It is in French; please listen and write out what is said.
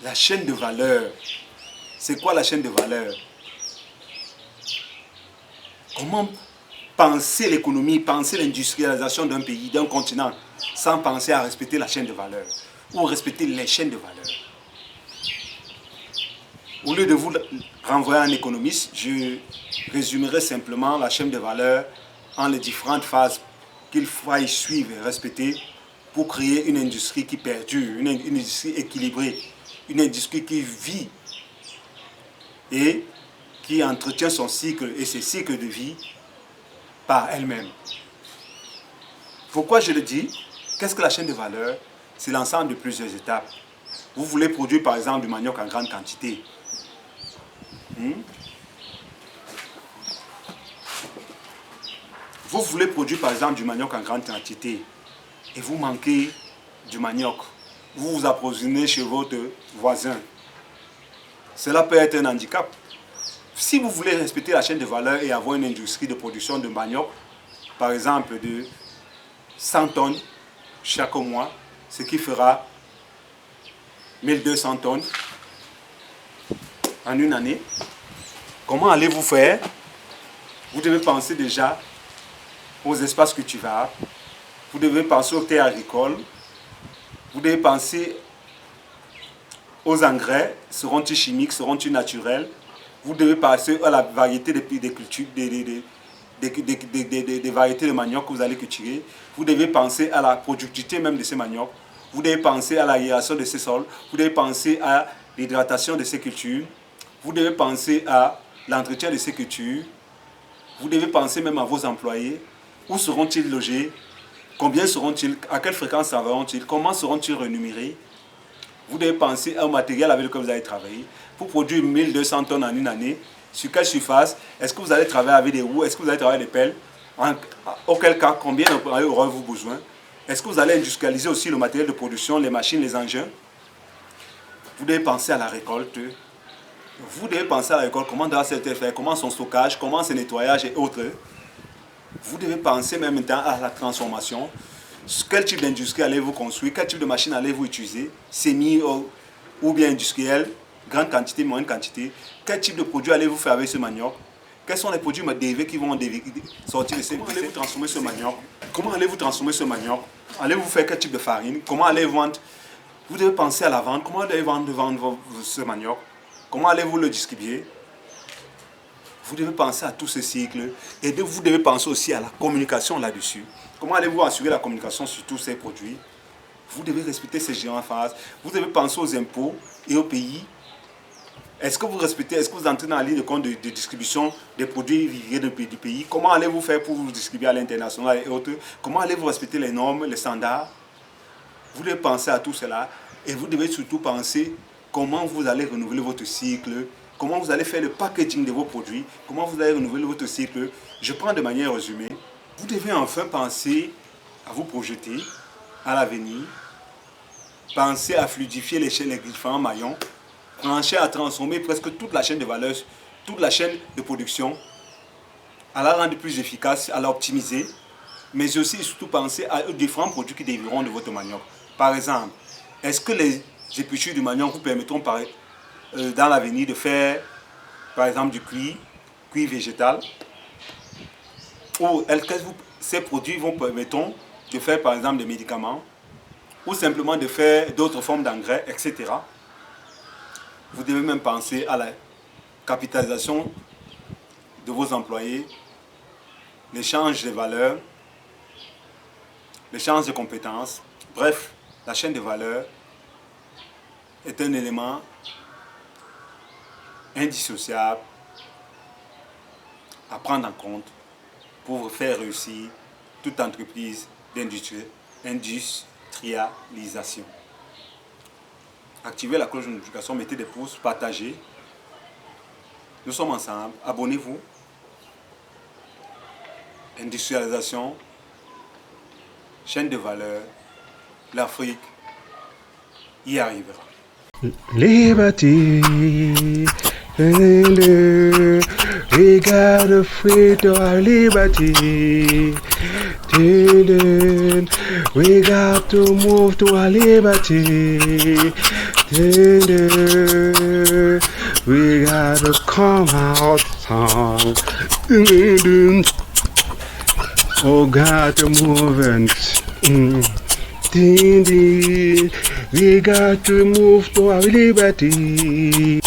La chaîne de valeur. C'est quoi la chaîne de valeur? Comment penser l'économie, penser l'industrialisation d'un pays, d'un continent, sans penser à respecter la chaîne de valeur ou respecter les chaînes de valeur? Au lieu de vous renvoyer à un économiste, je résumerai simplement la chaîne de valeur en les différentes phases qu'il faille suivre et respecter pour créer une industrie qui perdure, une industrie équilibrée, une industrie qui vit et qui entretient son cycle et ses cycles de vie par elle-même. Pourquoi je le dis? Qu'est-ce que la chaîne de valeur? C'est l'ensemble de plusieurs étapes. Vous voulez produire par exemple du manioc en grande quantité. Vous voulez produire par exemple du manioc en grande quantité et vous manquez du manioc. Vous vous approvisionnez chez votre voisin. Cela peut être un handicap. Si vous voulez respecter la chaîne de valeur et avoir une industrie de production de manioc, par exemple de 100 tonnes chaque mois, ce qui fera 1200 tonnes en une année, comment allez-vous faire? Vous devez penser déjà aux espaces cultivables, vous devez penser aux terres agricoles, vous devez penser aux engrais, seront-ils chimiques, seront-ils naturels? Vous devez penser à la variété des cultures, des variétés de manioc que vous allez cultiver. Vous devez penser à la productivité même de ces maniocs. Vous devez penser à l'aération de ces sols. Vous devez penser à l'hydratation de ces cultures. Vous devez penser à l'entretien de ces cultures. Vous devez penser même à vos employés. Où seront-ils logés? Combien seront-ils? À quelle fréquence travailleront-ils? Comment seront-ils rémunérés? Vous devez penser au matériel avec lequel vous allez travailler. Pour produire 1200 tonnes en une année, sur quelle surface? Est-ce que vous allez travailler avec des roues? Est-ce que vous allez travailler avec des pelles? Auquel cas, combien d'employés aurez-vous besoin? Est-ce que vous allez industrialiser aussi le matériel de production, les machines, les engins? Vous devez penser à la récolte. Vous devez penser à la récolte, comment doit-elle faire, comment son stockage, comment son nettoyage et autres. Vous devez penser même à la transformation. Quel type d'industrie allez-vous construire? Quel type de machine allez-vous utiliser? Semi ou bien industriel, grande quantité, moyenne quantité. Quel type de produit allez-vous faire avec ce manioc? Quels sont les produits dérivés qui vont sortir de ces? Comment allez-vous transformer ce manioc? Comment allez-vous transformer ce manioc? Allez-vous faire quel type de farine? Comment allez-vous vendre? Vous devez penser à la vente. Comment allez-vous vendre ce manioc? Comment allez-vous le distribuer? Vous devez penser à tout ce cycle et vous devez penser aussi à la communication là-dessus. Comment allez-vous assurer la communication sur tous ces produits? Vous devez respecter ces géants en phase. Vous devez penser aux impôts et aux pays. Est-ce que vous respectez, est-ce que vous entrez dans la ligne de compte de distribution des produits vivriers du pays? Comment allez-vous faire pour vous distribuer à l'international et autres? Comment allez-vous respecter les normes, les standards? Vous devez penser à tout cela et vous devez surtout penser comment vous allez renouveler votre cycle, comment vous allez faire le packaging de vos produits, comment vous allez renouveler votre cycle. Je prends de manière résumée. Vous devez enfin penser à vous projeter à l'avenir, penser à fluidifier les différents maillons, penser à transformer presque toute la chaîne de valeur, toute la chaîne de production, à la rendre plus efficace, à l'optimiser, mais aussi et surtout penser aux différents produits qui dériveront de votre manioc. Par exemple, est-ce que les épluchures du manioc vous permettront dans l'avenir de faire, par exemple, du cuir végétal? Ou est-ce que ces produits vous permettront de faire, par exemple, des médicaments ou simplement de faire d'autres formes d'engrais, etc. Vous devez même penser à la capitalisation de vos employés, l'échange de valeurs, l'échange de compétences. Bref, la chaîne de valeur est un élément indissociable à prendre en compte pour faire réussir toute entreprise d'industrialisation. Activez la cloche de notification, mettez des pouces, partagez. Nous sommes ensemble, abonnez-vous. Industrialisation, chaîne de valeur, l'Afrique y arrivera. Liberty, we gotta free to our liberty. We got to move to our liberty. We gotta come out song. Oh, got to move and we got to move to our liberty.